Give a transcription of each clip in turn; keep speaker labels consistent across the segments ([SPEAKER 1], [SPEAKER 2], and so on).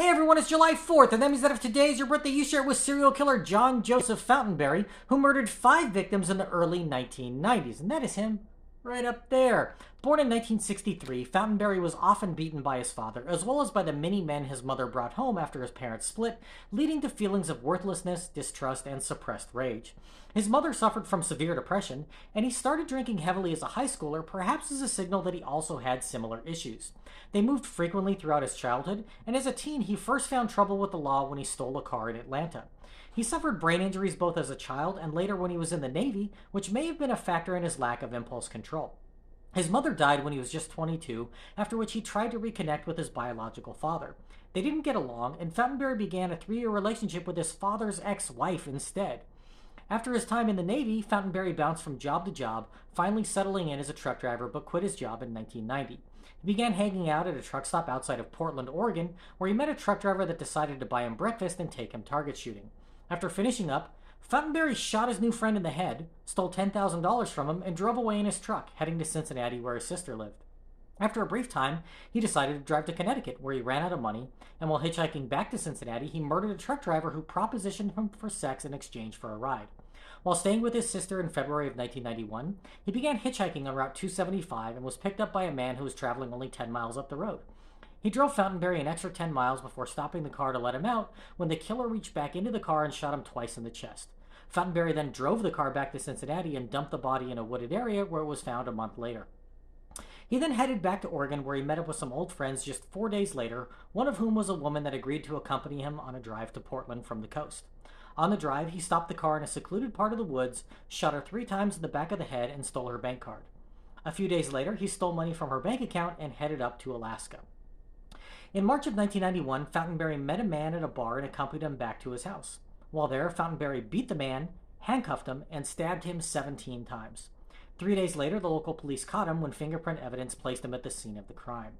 [SPEAKER 1] Hey everyone, it's July 4th, and that means that if today is your birthday, you share it with serial killer John Joseph Fautenberry, who murdered 5 victims in the early 1990s. And that is him right up there. Born in 1963, Fautenberry was often beaten by his father, as well as by the many men his mother brought home after his parents split, leading to feelings of worthlessness, distrust, and suppressed rage. His mother suffered from severe depression, and he started drinking heavily as a high schooler, perhaps as a signal that he also had similar issues. They moved frequently throughout his childhood, and as a teen, he first found trouble with the law when he stole a car in Atlanta. He suffered brain injuries both as a child and later when he was in the Navy, which may have been a factor in his lack of impulse control. His mother died when he was just 22, after which he tried to reconnect with his biological father. They didn't get along, and Fautenberry began a 3-year relationship with his father's ex-wife instead. After his time in the Navy, Fautenberry bounced from job to job, finally settling in as a truck driver, but quit his job in 1990. He began hanging out at a truck stop outside of Portland, Oregon, where he met a truck driver that decided to buy him breakfast and take him target shooting. After finishing up, Fautenberry shot his new friend in the head, stole $10,000 from him, and drove away in his truck, heading to Cincinnati where his sister lived. After a brief time, he decided to drive to Connecticut, where he ran out of money, and while hitchhiking back to Cincinnati, he murdered a truck driver who propositioned him for sex in exchange for a ride. While staying with his sister in February of 1991, he began hitchhiking on Route 275 and was picked up by a man who was traveling only 10 miles up the road. He drove Fautenberry an extra 10 miles before stopping the car to let him out when the killer reached back into the car and shot him twice in the chest. Fautenberry then drove the car back to Cincinnati and dumped the body in a wooded area where it was found a month later. He then headed back to Oregon where he met up with some old friends just 4 days later, one of whom was a woman that agreed to accompany him on a drive to Portland from the coast. On the drive, he stopped the car in a secluded part of the woods, shot her 3 times in the back of the head, and stole her bank card. A few days later, he stole money from her bank account and headed up to Alaska. In March of 1991, Fautenberry met a man at a bar and accompanied him back to his house. While there, Fautenberry beat the man, handcuffed him, and stabbed him 17 times. 3 days later, the local police caught him when fingerprint evidence placed him at the scene of the crime.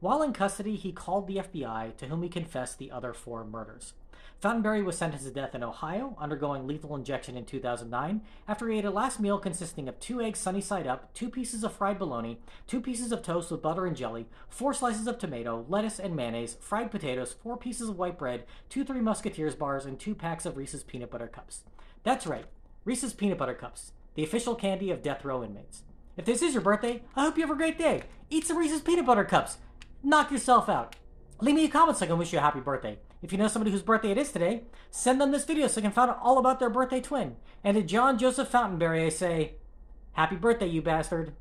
[SPEAKER 1] While in custody, he called the FBI, to whom he confessed the other 4 murders. Fautenberry was sentenced to death in Ohio, undergoing lethal injection in 2009, after he ate a last meal consisting of 2 eggs sunny side up, 2 pieces of fried bologna, 2 pieces of toast with butter and jelly, 4 slices of tomato, lettuce and mayonnaise, fried potatoes, 4 pieces of white bread, 2 Three Musketeers bars, and 2 packs of Reese's Peanut Butter Cups. That's right, Reese's Peanut Butter Cups, the official candy of death row inmates. If this is your birthday, I hope you have a great day. Eat some Reese's Peanut Butter Cups. Knock yourself out. Leave me a comment so I can wish you a happy birthday. If you know somebody whose birthday it is today, send them this video so I can find out all about their birthday twin. And to John Joseph Fautenberry, I say, happy birthday, you bastard.